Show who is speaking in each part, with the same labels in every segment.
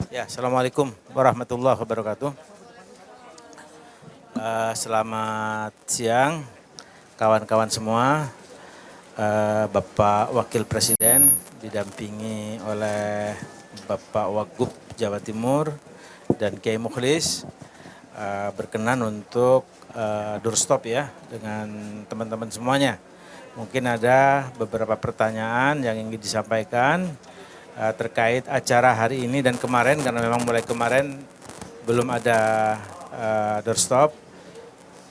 Speaker 1: Ya, Assalamualaikum warahmatullahi wabarakatuh. Selamat siang kawan-kawan semua. Bapak Wakil Presiden didampingi oleh Bapak Wagub Jawa Timur dan Kiai Mukhlis berkenan untuk doorstop ya dengan teman-teman semuanya. Mungkin ada beberapa pertanyaan yang ingin disampaikan terkait acara hari ini dan kemarin, karena memang mulai kemarin belum ada doorstop.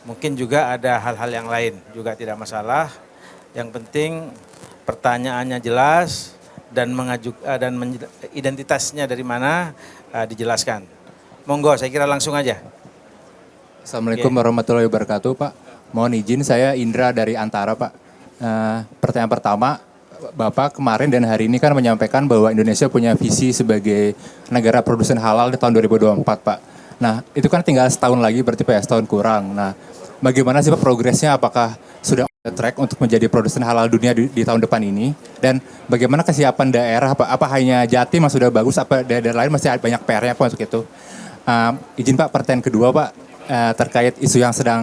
Speaker 1: Mungkin juga ada hal-hal yang lain, juga tidak masalah. Yang penting pertanyaannya jelas dan identitasnya dari mana dijelaskan. Monggo, saya kira langsung aja.
Speaker 2: Assalamualaikum warahmatullahi wabarakatuh, Pak. Mohon izin, saya Indra dari Antara, Pak. Pertanyaan pertama, Bapak kemarin dan hari ini kan menyampaikan bahwa Indonesia punya visi sebagai negara produsen halal di tahun 2024, Pak. Nah, itu kan tinggal setahun lagi, berarti Pak ya, setahun kurang. Nah, bagaimana sih Pak progresnya? Apakah sudah on the track untuk menjadi produsen halal dunia di tahun depan ini? Dan bagaimana kesiapan daerah? Apa hanya Jatim yang sudah bagus? Apa daerah lain masih banyak PR-nya Pak untuk itu? Izin Pak, pertanyaan kedua Pak, terkait isu yang sedang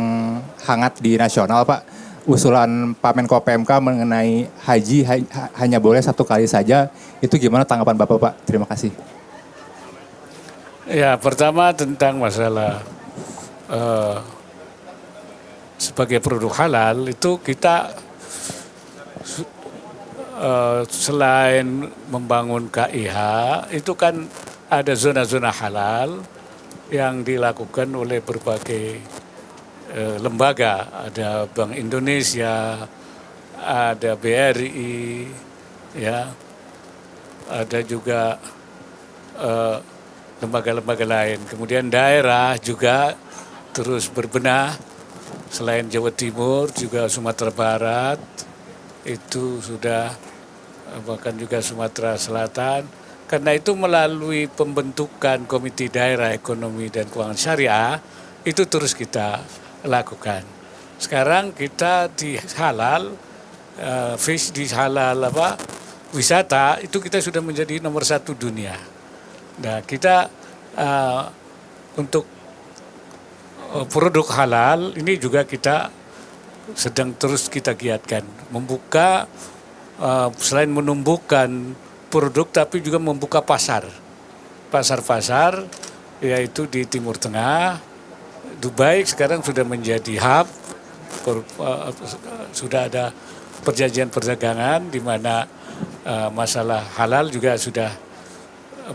Speaker 2: hangat di nasional Pak. Usulan Pak Menko PMK mengenai haji hanya boleh satu kali saja. Itu gimana tanggapan Bapak Pak? Terima kasih.
Speaker 3: Ya, pertama tentang masalah sebagai produk halal itu kita selain membangun KIH itu kan ada zona-zona halal yang dilakukan oleh berbagai lembaga, ada Bank Indonesia, ada BRI, ya, ada juga lembaga-lembaga lain. Kemudian daerah juga terus berbenah, selain Jawa Timur juga Sumatera Barat, itu sudah, bahkan juga Sumatera Selatan. Karena itu melalui pembentukan Komite Daerah Ekonomi dan Keuangan Syariah, itu terus kita lakukan. Sekarang kita di halal, di halal wisata, itu kita sudah menjadi nomor 1 dunia. Nah, kita untuk produk halal ini juga kita sedang terus kita giatkan, membuka selain menumbuhkan produk tapi juga membuka pasar-pasar, yaitu di Timur Tengah. Dubai sekarang sudah menjadi hub, sudah ada perjanjian perdagangan di mana masalah halal juga sudah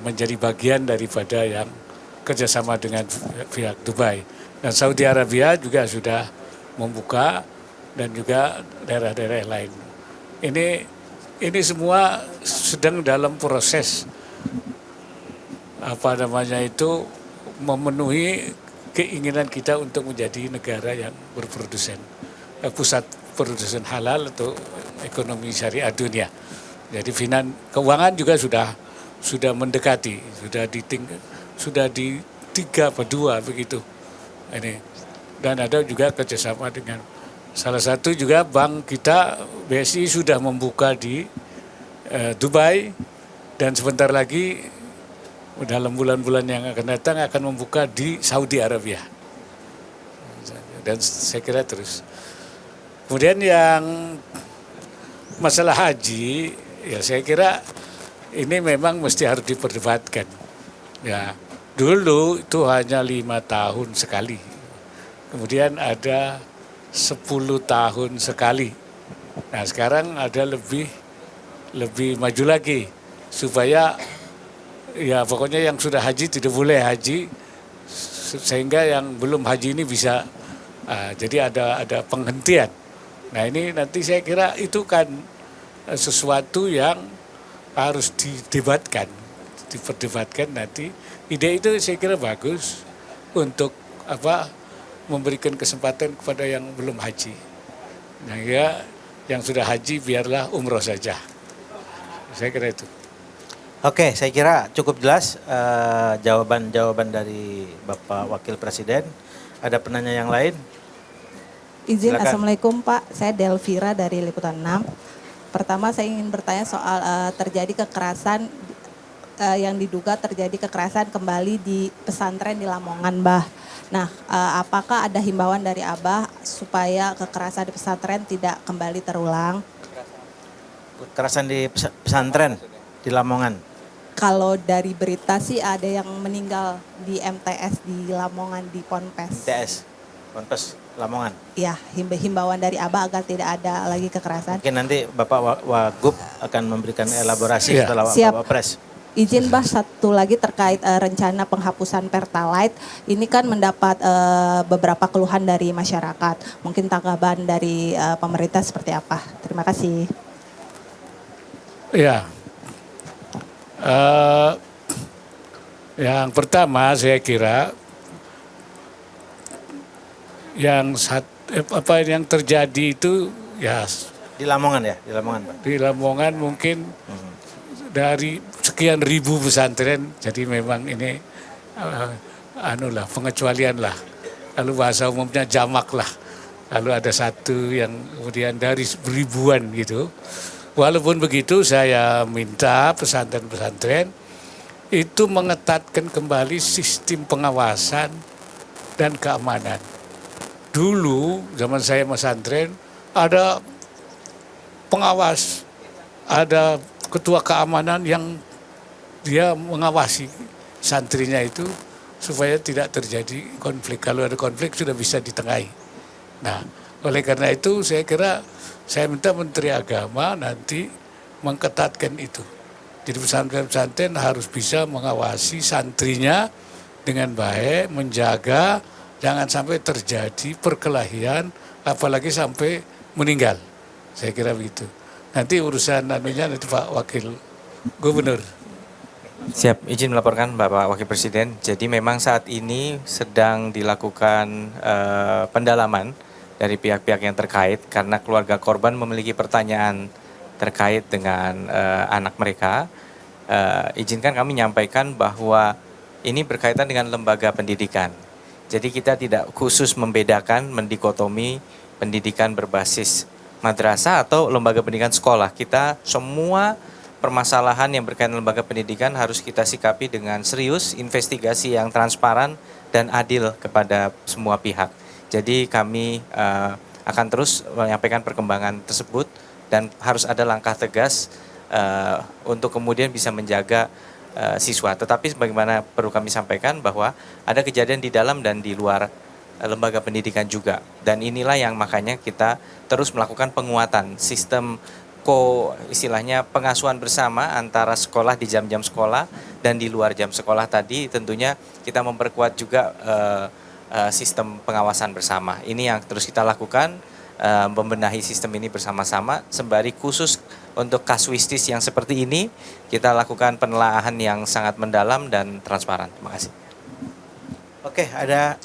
Speaker 3: menjadi bagian daripada yang kerjasama dengan pihak Dubai. Dan Saudi Arabia juga sudah membuka, dan juga daerah-daerah lain. Ini semua sedang dalam proses memenuhi keinginan kita untuk menjadi negara yang berprodusen, pusat produsen halal atau ekonomi syariah dunia. Jadi keuangan juga sudah mendekati, sudah di 3/2 begitu. Ini, dan ada juga kerjasama dengan salah satu juga bank kita, BSI, sudah membuka di Dubai, dan sebentar lagi dalam bulan-bulan yang akan datang akan membuka di Saudi Arabia. Dan saya kira terus. Kemudian yang masalah haji, ya saya kira ini memang mesti harus diperdebatkan. Ya, dulu itu hanya 5 tahun sekali. Kemudian ada 10 tahun sekali. Nah, sekarang ada lebih maju lagi supaya ya pokoknya yang sudah haji tidak boleh haji, sehingga yang belum haji ini bisa jadi ada penghentian. Nah, ini nanti saya kira itu kan sesuatu yang harus diperdebatkan nanti. Ide itu saya kira bagus untuk memberikan kesempatan kepada yang belum haji. Nah, ya, yang sudah haji biarlah umroh saja. Saya kira itu.
Speaker 1: Oke, saya kira cukup jelas jawaban-jawaban dari Bapak Wakil Presiden. Ada penanya yang lain?
Speaker 4: Izin,
Speaker 1: Silakan.
Speaker 4: Assalamualaikum Pak, saya Delvira dari Liputan 6. Pertama saya ingin bertanya soal terjadi kekerasan yang diduga terjadi kekerasan kembali di pesantren di Lamongan, Bah. Nah, apakah ada himbauan dari Abah supaya kekerasan di pesantren tidak kembali terulang?
Speaker 1: Kekerasan di pesantren di Lamongan.
Speaker 4: Kalau dari berita sih ada yang meninggal di MTS di Lamongan di Ponpes.
Speaker 1: MTS, Ponpes Lamongan.
Speaker 4: Ya, himbauan dari Abah agar tidak ada lagi kekerasan.
Speaker 1: Mungkin nanti Bapak Wagub akan memberikan elaborasi
Speaker 3: Iya.
Speaker 1: setelah
Speaker 4: Siap.
Speaker 1: Bapak Pres.
Speaker 4: Izin Bah, satu lagi terkait rencana penghapusan Pertalite. Ini kan mendapat beberapa keluhan dari masyarakat. Mungkin tanggapan dari pemerintah seperti apa? Terima kasih.
Speaker 3: Ya, yang pertama saya kira apa yang terjadi itu ya
Speaker 1: Di Lamongan ya, di Lamongan Pak.
Speaker 3: di Lamongan mungkin dari sekian ribu pesantren, jadi memang ini pengecualian lah. Lalu bahasa umumnya jamak lah. Lalu ada satu yang kemudian dari ribuan gitu. Walaupun begitu saya minta pesantren-pesantren itu mengetatkan kembali sistem pengawasan dan keamanan. Dulu zaman saya pesantren ada pengawas, ada ketua keamanan yang dia mengawasi santrinya itu supaya tidak terjadi konflik. Kalau ada konflik sudah bisa ditengahi. Nah, oleh karena itu saya kira saya minta Menteri Agama nanti mengketatkan itu. Jadi pesantren-pesantren harus bisa mengawasi santrinya dengan baik, menjaga jangan sampai terjadi perkelahian, apalagi sampai meninggal. Saya kira begitu. Nanti urusan nanti Pak Wakil Gubernur.
Speaker 5: Siap, izin melaporkan Bapak Wakil Presiden. Jadi memang saat ini sedang dilakukan pendalaman dari pihak-pihak yang terkait karena keluarga korban memiliki pertanyaan terkait dengan anak mereka. Izinkan kami menyampaikan bahwa ini berkaitan dengan lembaga pendidikan. Jadi kita tidak khusus membedakan, mendikotomi pendidikan berbasis madrasah atau lembaga pendidikan sekolah. Kita semua permasalahan yang berkaitan lembaga pendidikan harus kita sikapi dengan serius, investigasi yang transparan dan adil kepada semua pihak. Jadi kami akan terus menyampaikan perkembangan tersebut dan harus ada langkah tegas untuk kemudian bisa menjaga siswa. Tetapi sebagaimana perlu kami sampaikan bahwa ada kejadian di dalam dan di luar lembaga pendidikan juga. Dan inilah yang makanya kita terus melakukan penguatan sistem istilahnya pengasuhan bersama antara sekolah di jam-jam sekolah dan di luar jam sekolah tadi tentunya kita memperkuat juga sistem pengawasan bersama. Ini yang terus kita lakukan, membenahi sistem ini bersama-sama sembari khusus untuk kasuistis yang seperti ini kita lakukan penelaahan yang sangat mendalam dan transparan. Terima kasih.
Speaker 1: Oke, ada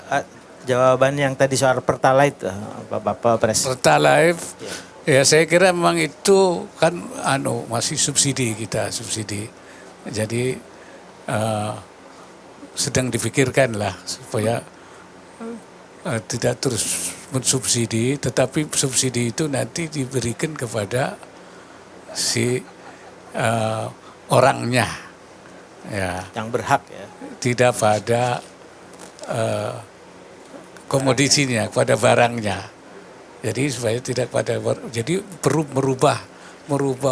Speaker 1: jawaban yang tadi soal Pertalite, Bapak Pres.
Speaker 3: Pertalite, ya saya kira memang itu kan masih subsidi kita, subsidi. Jadi sedang dipikirkan lah supaya tidak terus mensubsidi, tetapi subsidi itu nanti diberikan kepada si orangnya, ya.
Speaker 1: Yang berhak ya.
Speaker 3: Tidak pada komoditinya, pada barangnya. Jadi supaya tidak pada, jadi perlu merubah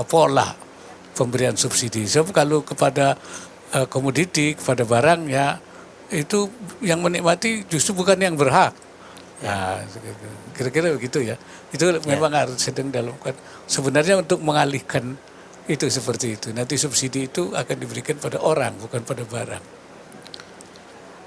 Speaker 3: pola pemberian subsidi. Sebab kalau kepada komoditi, kepada barang ya itu yang menikmati justru bukan yang berhak. Nah, kira-kira begitu ya. Itu memang harus sedang dilakukan. Sebenarnya untuk mengalihkan itu seperti itu. Nanti subsidi itu akan diberikan pada orang, bukan pada barang.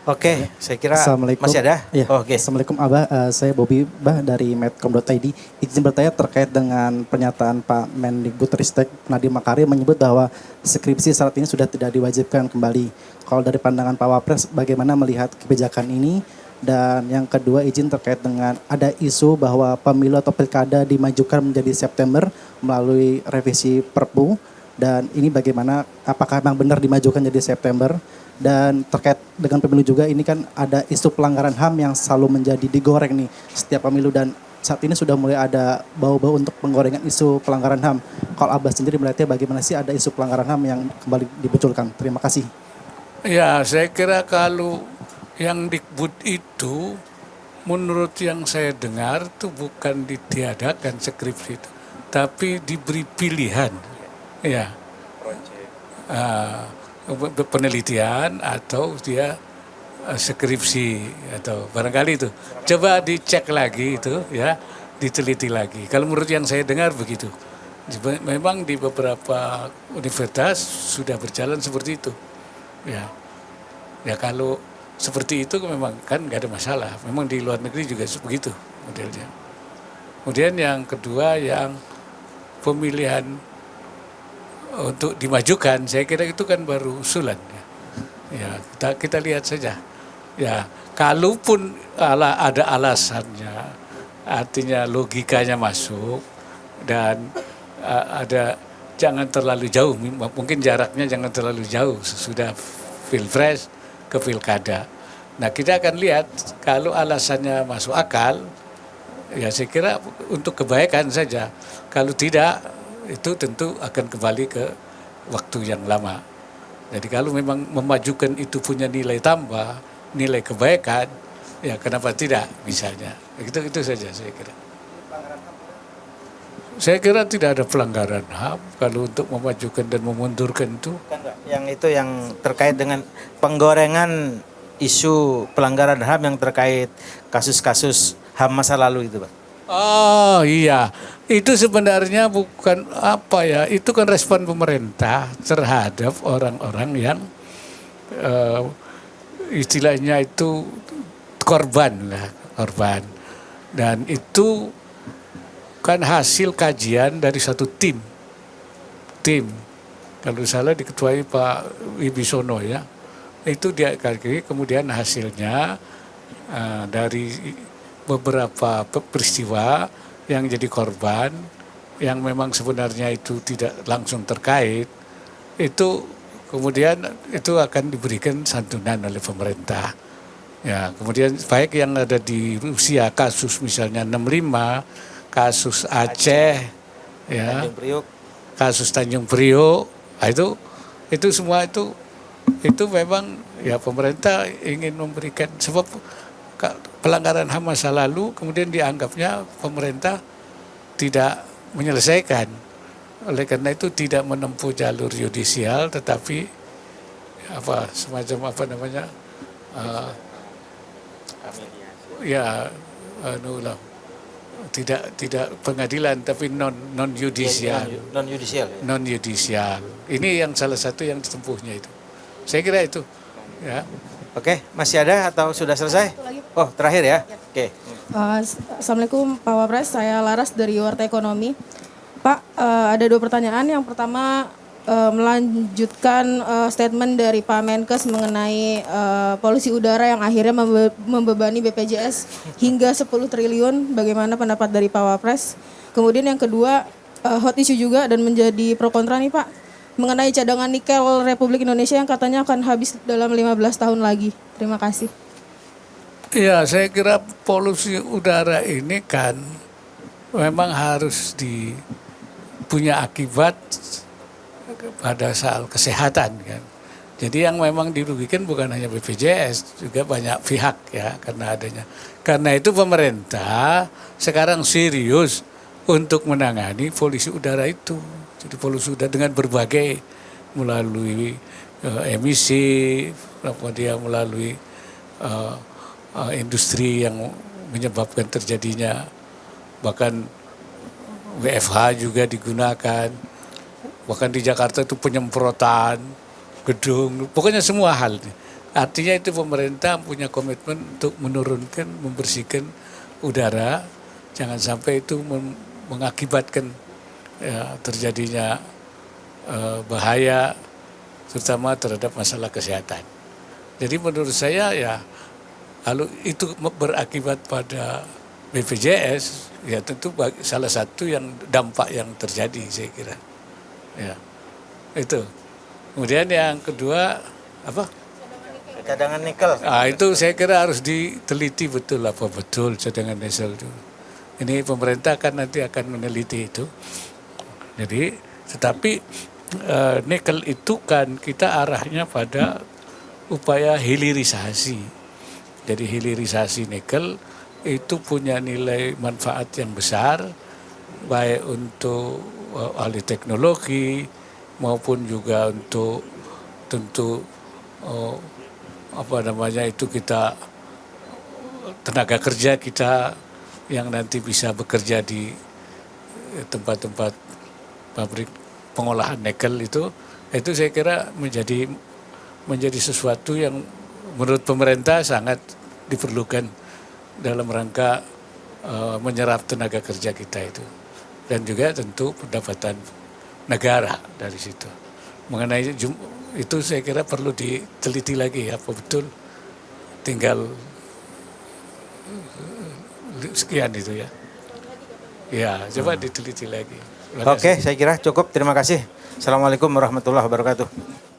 Speaker 1: Oke, saya kira
Speaker 6: Assalamualaikum.
Speaker 1: masih ada.
Speaker 6: Ya.
Speaker 1: Oke.
Speaker 6: Assalamualaikum Abah, saya Bobby Bah dari medcom.id. Izin bertanya terkait dengan pernyataan Pak Mendikbudristek Nadiem Makarim menyebut bahwa skripsi saat ini sudah tidak diwajibkan kembali. Kalau dari pandangan Pak Wapres, bagaimana melihat kebijakan ini? Dan yang kedua, izin terkait dengan ada isu bahwa pemilu atau pilkada dimajukan menjadi September melalui revisi Perpu. Dan ini bagaimana, apakah memang benar dimajukan jadi September? Dan terkait dengan pemilu juga ini kan ada isu pelanggaran HAM yang selalu menjadi digoreng nih setiap pemilu dan saat ini sudah mulai ada bau-bau untuk penggorengan isu pelanggaran HAM. Kalau Abah sendiri melihatnya bagaimana sih ada isu pelanggaran HAM yang kembali dimunculkan? Terima kasih.
Speaker 3: Ya, saya kira kalau yang Dikbud itu, menurut yang saya dengar itu bukan ditiadakan skripsi itu, tapi diberi pilihan, ya, penelitian atau dia skripsi atau barangkali itu. Coba dicek lagi itu, ya, diteliti lagi. Kalau menurut yang saya dengar begitu. Memang di beberapa universitas sudah berjalan seperti itu. Ya, ya kalau seperti itu memang kan nggak ada masalah. Memang di luar negeri juga begitu modelnya. Kemudian yang kedua yang pemilihan untuk dimajukan, saya kira itu kan baru usulan. Ya, kita lihat saja. Ya, kalaupun ada alasannya, artinya logikanya masuk dan ada jangan terlalu jauh, mungkin jaraknya jangan terlalu jauh sesudah pilpres ke pilkada. Nah, kita akan lihat kalau alasannya masuk akal, ya saya kira untuk kebaikan saja. Kalau tidak, itu tentu akan kembali ke waktu yang lama. Jadi kalau memang memajukan itu punya nilai tambah, nilai kebaikan, ya kenapa tidak misalnya. Itu saja saya kira. Saya kira tidak ada pelanggaran HAM kalau untuk memajukan dan memundurkan itu.
Speaker 1: Yang itu yang terkait dengan penggorengan isu pelanggaran HAM yang terkait kasus-kasus HAM masa lalu itu, Pak.
Speaker 3: Oh iya, itu sebenarnya bukan apa ya, itu kan respon pemerintah terhadap orang-orang yang istilahnya itu korban. Dan itu kan hasil kajian dari satu tim. Kalau salah diketuai Pak Wibisono ya. Itu dia kemudian hasilnya dari beberapa peristiwa yang jadi korban yang memang sebenarnya itu tidak langsung terkait, itu kemudian itu akan diberikan santunan oleh pemerintah. Ya, kemudian baik yang ada di Rusia kasus misalnya 65, kasus Aceh, ya, kasus Tanjung Priok, nah itu semua itu memang ya pemerintah ingin memberikan sebab pelanggaran HAM masa lalu kemudian dianggapnya pemerintah tidak menyelesaikan, oleh karena itu tidak menempuh jalur yudisial tetapi semacam tidak pengadilan tapi non yudisial. Non yudisial. Ini yang salah satu yang ditempuhnya itu. Saya kira itu. Ya.
Speaker 1: Oke, masih ada atau sudah selesai? Oh, terakhir ya. Oke.
Speaker 7: Assalamualaikum Pak Wapres, saya Laras dari Warta Ekonomi. Pak, ada dua pertanyaan. Yang pertama melanjutkan statement dari Pak Menkes mengenai polusi udara yang akhirnya membebani BPJS hingga 10 triliun. Bagaimana pendapat dari Pak Wapres? Kemudian yang kedua, hot issue juga dan menjadi pro kontra nih Pak, mengenai cadangan nikel Republik Indonesia yang katanya akan habis dalam 15 tahun lagi. Terima kasih.
Speaker 3: Ya, saya kira polusi udara ini kan memang harus punya akibat pada soal kesehatan kan. Jadi yang memang dirugikan bukan hanya BPJS, juga banyak pihak ya Karena itu pemerintah sekarang serius untuk menangani polusi udara itu. Jadi polusi udara dengan berbagai melalui emisi, melalui industri yang menyebabkan terjadinya, bahkan WFH juga digunakan. Bahkan di Jakarta itu penyemprotan gedung, pokoknya semua hal. Artinya itu pemerintah punya komitmen untuk menurunkan, membersihkan udara, jangan sampai itu mengakibatkan ya, terjadinya bahaya, terutama terhadap masalah kesehatan. Jadi menurut saya ya, kalau itu berakibat pada BPJS, ya tentu salah satu yang dampak yang terjadi saya kira. Ya, itu. Kemudian yang kedua apa?
Speaker 1: Cadangan nikel.
Speaker 3: Itu saya kira harus diteliti betul apa betul cadangan nikel itu. Ini pemerintah kan nanti akan meneliti itu. Jadi, tetapi nikel itu kan kita arahnya pada upaya hilirisasi. Jadi hilirisasi nikel itu punya nilai manfaat yang besar, baik untuk ahli teknologi maupun juga untuk tentu kita tenaga kerja kita yang nanti bisa bekerja di tempat-tempat pabrik pengolahan nikel itu saya kira menjadi sesuatu yang menurut pemerintah sangat diperlukan dalam rangka menyerap tenaga kerja kita itu, dan juga tentu pendapatan negara dari situ. Mengenai itu saya kira perlu diteliti lagi apa betul, tinggal sekian itu ya. Ya, coba diteliti lagi.
Speaker 1: Oke, saya kira cukup. Terima kasih. Assalamualaikum warahmatullahi wabarakatuh.